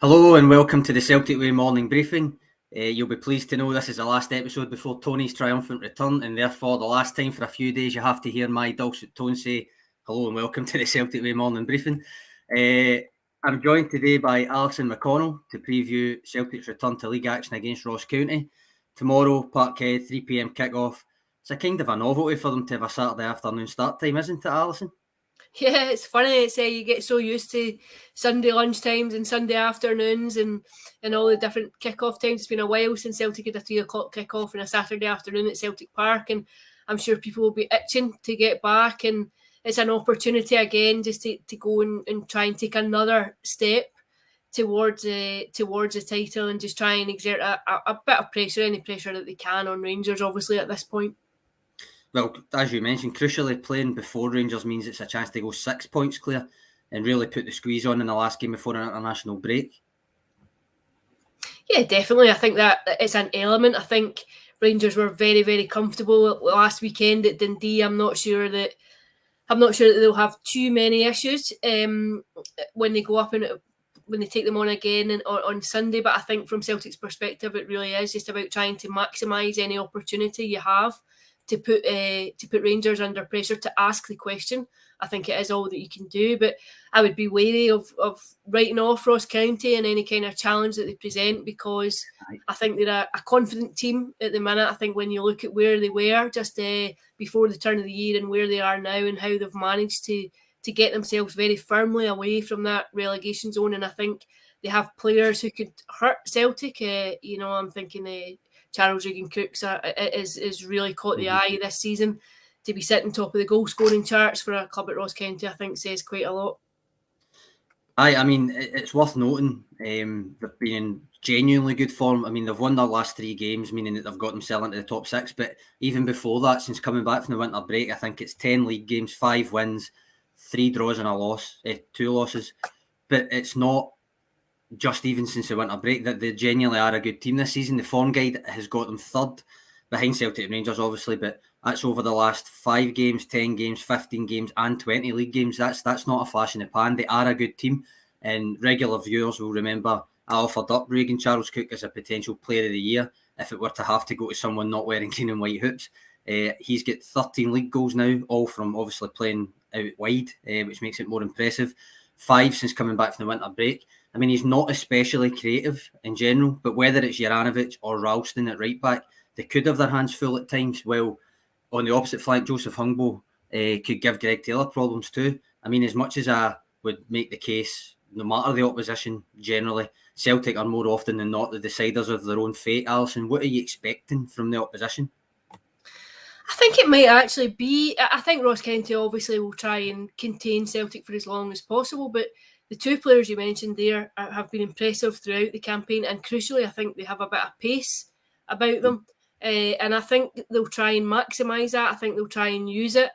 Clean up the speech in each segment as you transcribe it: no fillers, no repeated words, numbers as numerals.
Hello and welcome to the Celtic Way morning briefing. You'll be pleased to know this is the last episode before Tony's triumphant return, and therefore the last time for a few days you have to hear my dulcet tone say hello and welcome to the Celtic Way morning briefing. I'm joined today by Alison McConnell to preview Celtic's return to league action against Ross County. Tomorrow, Parkhead, 3 p.m. kick-off. It's a kind of a novelty for them to have a Saturday afternoon start time, isn't it, Alison? Yeah, it's funny. It's you get so used to Sunday lunchtimes and Sunday afternoons and all the different kick-off times. It's been a while since Celtic had a 3 o'clock kick-off on a Saturday afternoon at Celtic Park, and I'm sure people will be itching to get back, and it's an opportunity again just to go and try and take another step towards the title and just try and exert a bit of pressure, any pressure that they can on Rangers, obviously, at this point. Well, as you mentioned, crucially, playing before Rangers means it's a chance to go 6 points clear and really put the squeeze on in the last game before an international break. Yeah, definitely. I think that it's an element. I think Rangers were very, very comfortable last weekend at Dundee. I'm not sure that they'll have too many issues when they go up and when they take them on again on Sunday. But I think from Celtic's perspective, it really is just about trying to maximise any opportunity you have to put Rangers under pressure, to ask the question. I think it is all that you can do, but I would be wary of writing off Ross County and any kind of challenge that they present, because I think they're a confident team at the minute. I think when you look at where they were just before the turn of the year and where they are now and how they've managed to get themselves very firmly away from that relegation zone, and I think they have players who could hurt Celtic. I'm thinking Charles Regan-Cooks is really caught the eye this season. To be sitting top of the goal scoring charts for a club at Ross County, I think says quite a lot. I mean, it's worth noting they've been in genuinely good form. I mean, they've won their last 3 games, meaning that they've got themselves into the top 6. But even before that, since coming back from the winter break, I think it's 10 league games, 5 wins, 3 draws and a loss, 2 losses. But it's not just even since the winter break that they genuinely are a good team this season. The form guide has got them third behind Celtic and Rangers, obviously, but that's over the last 5 games, 10 games, 15 games and 20 league games. That's not a flash in the pan. They are a good team, and regular viewers will remember I offered up Regan Charles Cook as a potential player of the year if it were to have to go to someone not wearing green and white hoops. He's got 13 league goals now, all from obviously playing out wide, which makes it more impressive. 5 since coming back from the winter break. I mean, he's not especially creative in general, but whether it's Juranovic or Ralston at right back, they could have their hands full at times. Well, on the opposite flank, Joseph Hungbo could give Greg Taylor problems too. I mean, as much as I would make the case, no matter the opposition, generally, Celtic are more often than not the deciders of their own fate. Alison, what are you expecting from the opposition? I think it might actually be. I think Ross County obviously will try and contain Celtic for as long as possible, but the 2 players you mentioned there have been impressive throughout the campaign, and crucially, I think they have a bit of pace about them. And I think they'll try and maximise that. I think they'll try and use it.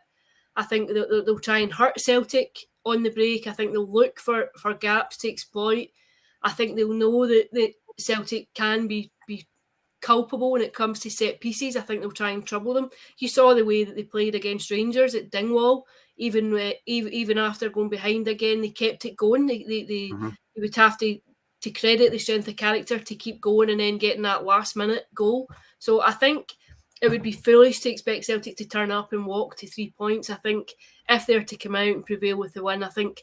I think they'll try and hurt Celtic on the break. I think they'll look for gaps to exploit. I think they'll know that Celtic can be culpable when it comes to set pieces. I think they'll try and trouble them. You saw the way that they played against Rangers at Dingwall. Even after going behind again, they kept it going. They would have to credit the strength of character to keep going and then getting that last minute goal. So I think it would be foolish to expect Celtic to turn up and walk to 3 points. I think if they're to come out and prevail with the win, I think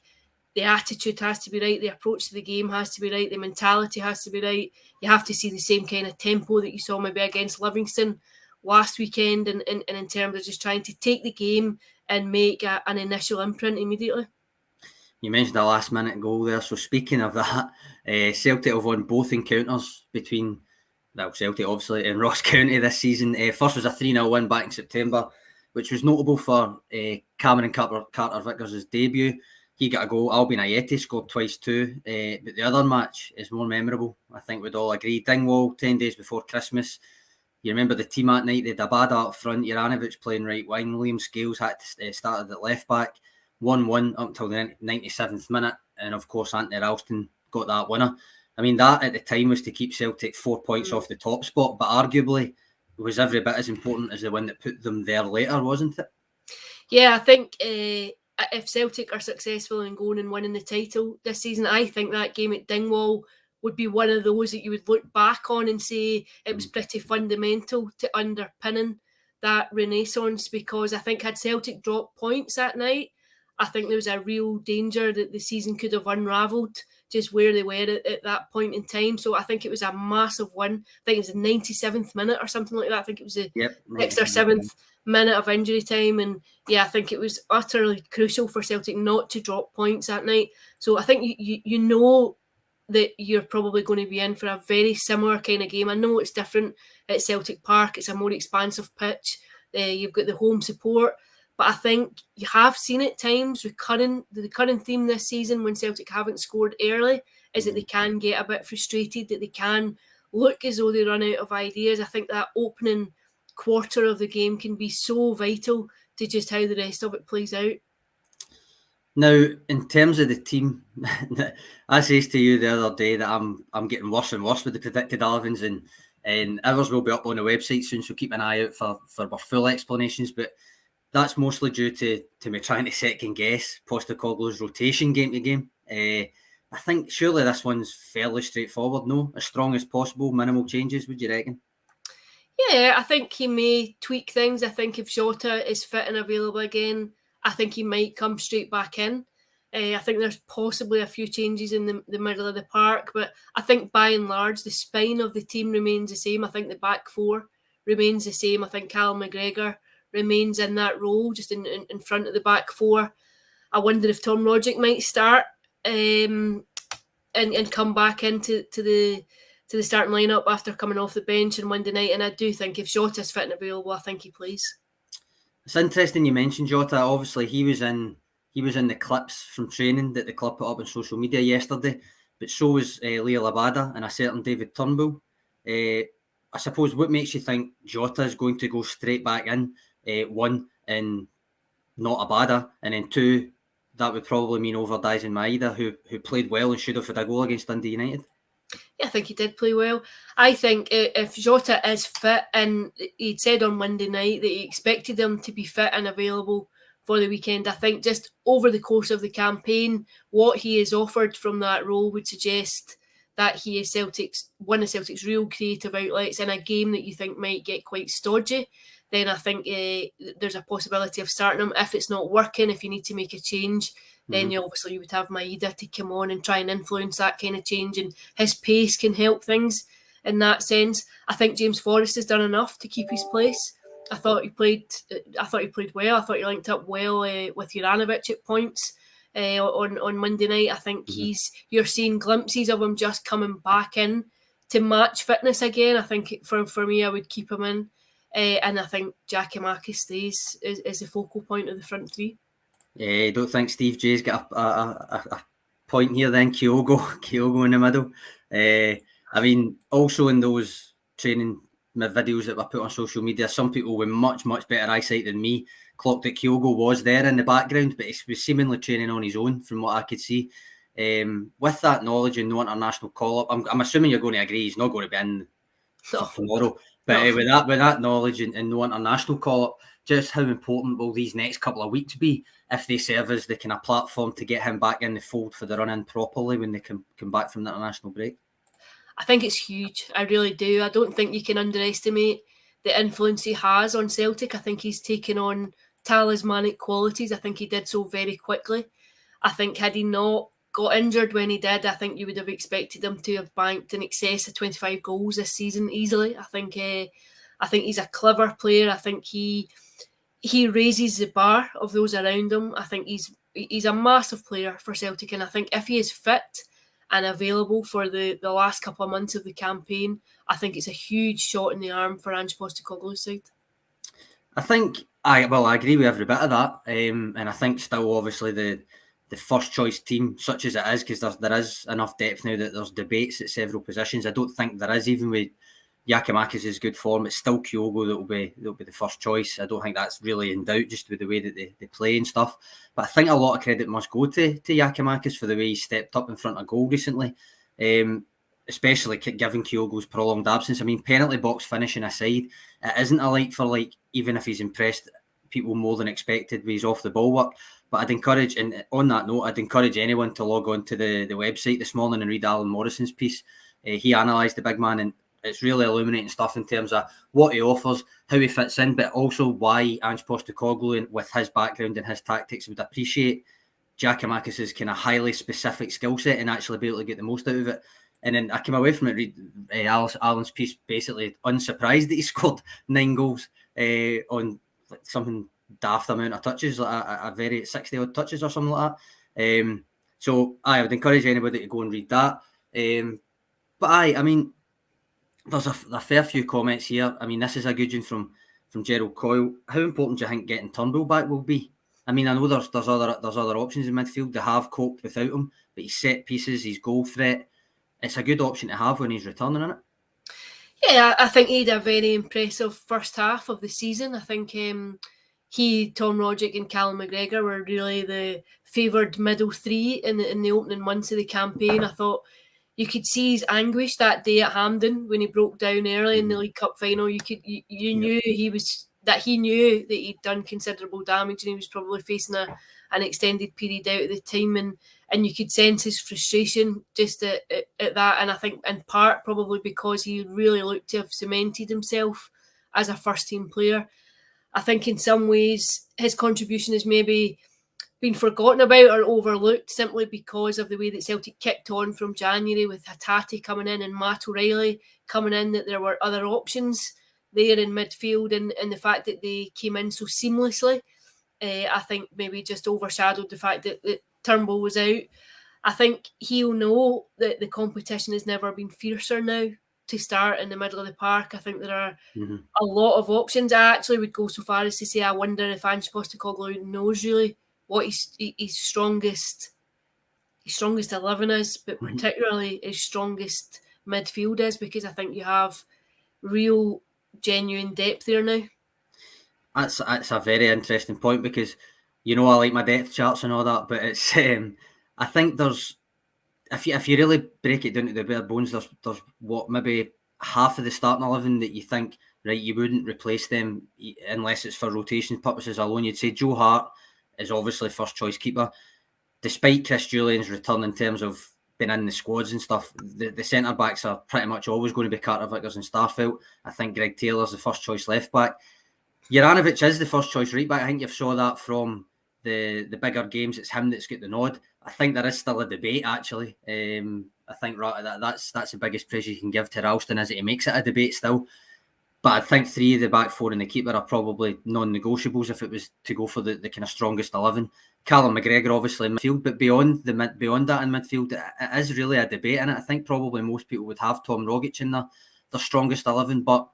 the attitude has to be right, the approach to the game has to be right, the mentality has to be right. You have to see the same kind of tempo that you saw maybe against Livingston last weekend, and in terms of just trying to take the game and make an initial imprint immediately. You mentioned a last minute goal there. So speaking of that, Celtic have won both encounters between Celtic obviously and Ross County this season. First was a 3-0 win back in September, which was notable for Cameron Carter-Vickers' debut. He got a goal. Albion Ayeti scored twice too. But the other match is more memorable, I think we'd all agree. Dingwall, 10 days before Christmas. You remember the team that night, they had Abada up front, Juranovic playing right wing, Liam Scales had to started at left back, 1-1 up until the 97th minute, and of course Anthony Ralston got that winner. I mean, that at the time was to keep Celtic 4 points off the top spot, but arguably was every bit as important as the one that put them there later, wasn't it? Yeah, I think if Celtic are successful in going and winning the title this season, I think that game at Dingwall would be one of those that you would look back on and say it was pretty fundamental to underpinning that renaissance, because I think had Celtic dropped points that night, I think there was a real danger that the season could have unravelled just where they were at that point in time. So I think it was a massive win. I think it was the 97th minute or something like that. I think it was the 6th or 7th minute of injury time. And yeah, I think it was utterly crucial for Celtic not to drop points that night. So I think you know that you're probably going to be in for a very similar kind of game. I know it's different at Celtic Park. It's a more expansive pitch. You've got the home support. But I think you have seen at times the current theme this season when Celtic haven't scored early is that they can get a bit frustrated, that they can look as though they run out of ideas. I think that opening quarter of the game can be so vital to just how the rest of it plays out. Now, in terms of the team, I said to you the other day that I'm getting worse and worse with the predicted 11s, and ours will be up on the website soon, so keep an eye out for our full explanations. But that's mostly due to me trying to second guess Postecoglou's rotation game to game. I think surely this one's fairly straightforward, no? As strong as possible, minimal changes, would you reckon? Yeah, I think he may tweak things. I think if Jota is fit and available again, I think he might come straight back in. I think there's possibly a few changes in the middle of the park, but I think by and large the spine of the team remains the same. I think the back four remains the same. I think Callum McGregor remains in that role, just in front of the back four. I wonder if Tom Roderick might start and come back into the starting lineup after coming off the bench on Monday night. And I do think if Jota's fit and available, I think he plays. It's interesting you mentioned Jota. Obviously, he was in the clips from training that the club put up on social media yesterday, but so was Jota Abada and a certain David Turnbull. I suppose what makes you think Jota is going to go straight back in? One, and not Abada, and then two, that would probably mean overdosing Maeda, who played well and should have had a goal against Dundee United. Yeah, I think he did play well. I think if Jota is fit, and he'd said on Monday night that he expected him to be fit and available for the weekend, I think just over the course of the campaign, what he is offered from that role would suggest that he is one of Celtic's real creative outlets in a game that you think might get quite stodgy. Then I think there's a possibility of starting him. If it's not working, if you need to make a change, then you would have Maeda to come on and try and influence that kind of change, and his pace can help things in that sense. I think James Forrest has done enough to keep his place. I thought he played well. I thought he linked up well with Juranovic at points on Monday night. I think you're seeing glimpses of him just coming back in to match fitness again. I think for me, I would keep him in. And I think Giakoumakis stays is the focal point of the front three. I don't think Steve J's got a point here then. Kyogo in the middle. I mean, also in those training videos that were put on social media, some people with much better eyesight than me clocked that Kyogo was there in the background, but he was seemingly training on his own from what I could see. With that knowledge and no international call-up, I'm assuming you're going to agree he's not going to be in for tomorrow. But with that knowledge and no international call-up, just how important will these next couple of weeks be if they serve as the kind of platform to get him back in the fold for the run-in properly when they come back from the international break? I think it's huge. I really do. I don't think you can underestimate the influence he has on Celtic. I think he's taken on talismanic qualities. I think he did so very quickly. I think had he not got injured when he did, I think you would have expected him to have banked in excess of 25 goals this season easily. I think he's a clever player. I think he raises the bar of those around him. I think he's a massive player for Celtic, and I think if he is fit and available for the last couple of months of the campaign, I think it's a huge shot in the arm for Ange Postecoglou's side. I think I agree with every bit of that, and I think still obviously the first choice team, such as it is, because there is enough depth now that there's debates at several positions. I don't think there is, even with Giakoumakis' good form. It's still Kyogo that will be the first choice. I don't think that's really in doubt, just with the way that they play and stuff. But I think a lot of credit must go to Giakoumakis for the way he stepped up in front of goal recently, especially given Kyogo's prolonged absence. I mean, penalty box finishing aside, it isn't a like for like, even if he's impressed people more than expected with his off the ball work. But I'd encourage, and on that note, I'd encourage anyone to log on to the website this morning and read Alan Morrison's piece. He analysed the big man, and it's really illuminating stuff in terms of what he offers, how he fits in, but also why Ange Postecoglou, with his background and his tactics, would appreciate Giakoumakis' kind of highly specific skill set and actually be able to get the most out of it. And then I came away from it, read Alan's piece, basically unsurprised that he scored 9 goals on something daft amount of touches, like a very 60 odd touches or something like that. So I would encourage anybody to go and read that. But I mean, there's a fair few comments here. I mean, this is a good one from Gerald Coyle. How important do you think getting Turnbull back will be? I mean, I know there's other options in midfield. They have coped without him, but his set pieces, his goal threat, it's a good option to have when he's returning, isn't it? Yeah, I think he had a very impressive first half of the season. I think he, Tom Rodgick and Callum McGregor were really the favoured middle three in the opening months of the campaign. I thought you could see his anguish that day at Hampden when he broke down early in the League Cup final. You knew he knew that he'd done considerable damage and he was probably facing an extended period out of the team, and you could sense his frustration just at that. And I think in part probably because he really looked to have cemented himself as a first team player. I think in some ways his contribution has maybe been forgotten about or overlooked simply because of the way that Celtic kicked on from January with Hatate coming in and Matt O'Riley coming in, that there were other options there in midfield, and the fact that they came in so seamlessly, I think maybe just overshadowed the fact that Turnbull was out. I think he'll know that the competition has never been fiercer now to start in the middle of the park. I think there are a lot of options. I actually would go so far as to say I wonder if Ange Postecoglou knows really what his strongest 11 is, but particularly his strongest midfield is, because I think you have real, genuine depth there now. That's a very interesting point, because I like my depth charts and all that, but it's I think there's, if you really break it down to the bare bones, there's what, maybe half of the starting 11 that you think, right, you wouldn't replace them unless it's for rotation purposes alone. You'd say Joe Hart is obviously first choice keeper, despite Chris Julian's return in terms of being in the squads and stuff. The centre backs are pretty much always going to be Carter Vickers and Starfelt. I think Greg Taylor's the first choice left back. Juranovic is the first choice right back. I think you've saw that from the bigger games. It's him that's got the nod. I think there is still a debate, actually. I think that's the biggest praise you can give to Ralston, is that he makes it a debate still. But I think 3 of the back 4 and the keeper are probably non-negotiables if it was to go for the kind of strongest 11. Callum McGregor obviously in midfield, but beyond that in midfield, it is really a debate, and I think probably most people would have Tom Rogic in their strongest 11, but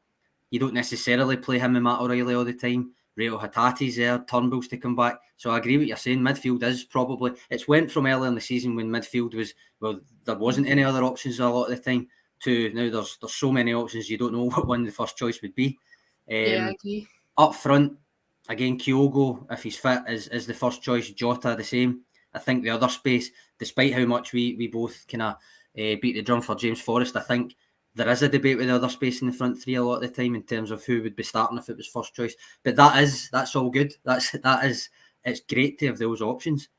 you don't necessarily play him and Matt O'Riley all the time. Reo Hatate's there, Turnbull's to come back. So I agree with what you're saying. Midfield is probably, it's went from earlier in the season when midfield was, well, there wasn't any other options a lot of the time, to now there's so many options you don't know what one the first choice would be. Yeah, I agree. Up front, again, Kyogo, if he's fit, is the first choice. Jota the same. I think the other space, despite how much we both kind of beat the drum for James Forrest, I think there is a debate with the other space in the front 3 a lot of the time in terms of who would be starting if it was first choice. But that's all good. It's great to have those options.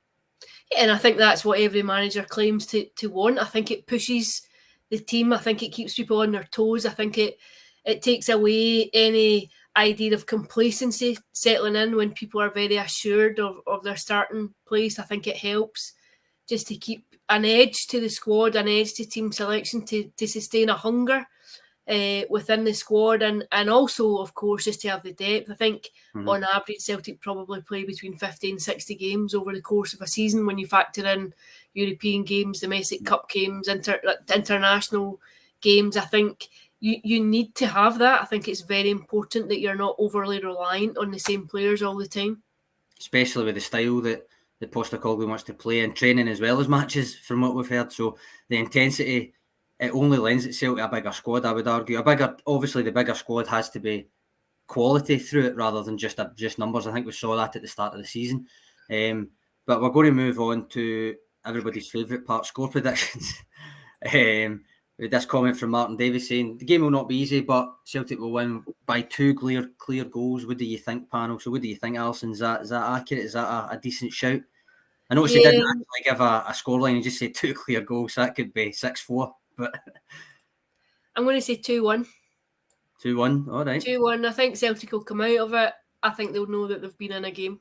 Yeah, and I think that's what every manager claims to want. I think it pushes the team. I think it keeps people on their toes. I think it takes away any idea of complacency settling in when people are very assured of their starting place. I think it helps just to keep an edge to the squad, an edge to team selection, to sustain a hunger within the squad, and also, of course, just to have the depth. I think on average Celtic probably play between 50 and 60 games over the course of a season when you factor in European games, domestic cup games, international games. I think you need to have that. I think it's very important that you're not overly reliant on the same players all the time. Especially with the style that Postecoglou wants to play in training as well as matches, from what we've heard. So the intensity, it only lends itself to a bigger squad, I would argue. Obviously the bigger squad has to be quality through it rather than just numbers. I think we saw that at the start of the season. But we're going to move on to everybody's favourite part, score predictions. With this comment from Martin Davis saying, the game will not be easy, but Celtic will win by 2 clear goals. What do you think, panel? So what do you think, Alison? Is that accurate? Is that a decent shout? I know she didn't actually give a scoreline, he just said 2 clear goals, so that could be 6-4, but... I'm going to say 2-1. 2-1, all right. 2-1, I think Celtic will come out of it. I think they'll know that they've been in a game.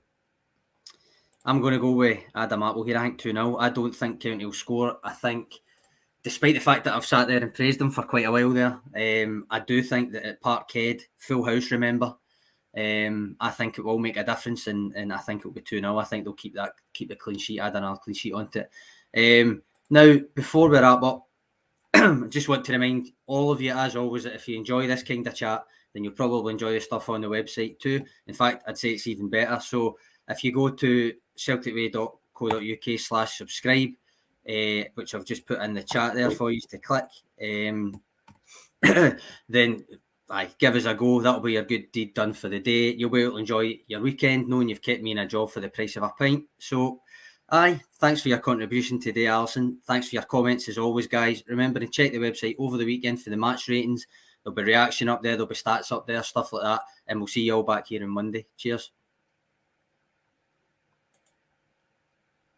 I'm going to go with Adam Apple here. I think 2-0. I don't think County will score. I think, despite the fact that I've sat there and praised them for quite a while there, I do think that at Parkhead, full house, remember, I think it will make a difference, and I think it'll be 2-0. I think they'll keep the clean sheet, add another clean sheet onto it. Now, before we wrap up, I just want to remind all of you, as always, that if you enjoy this kind of chat, then you'll probably enjoy the stuff on the website too. In fact, I'd say it's even better. So if you go to celticway.co.uk/subscribe, which I've just put in the chat there for you to click, then give us a go. That'll be a good deed done for the day. You'll be able to enjoy your weekend knowing you've kept me in a job for the price of a pint. So, thanks for your contribution today, Alison. Thanks for your comments as always, guys. Remember to check the website over the weekend for the match ratings. There'll be reaction up there, there'll be stats up there, stuff like that. And we'll see you all back here on Monday. Cheers.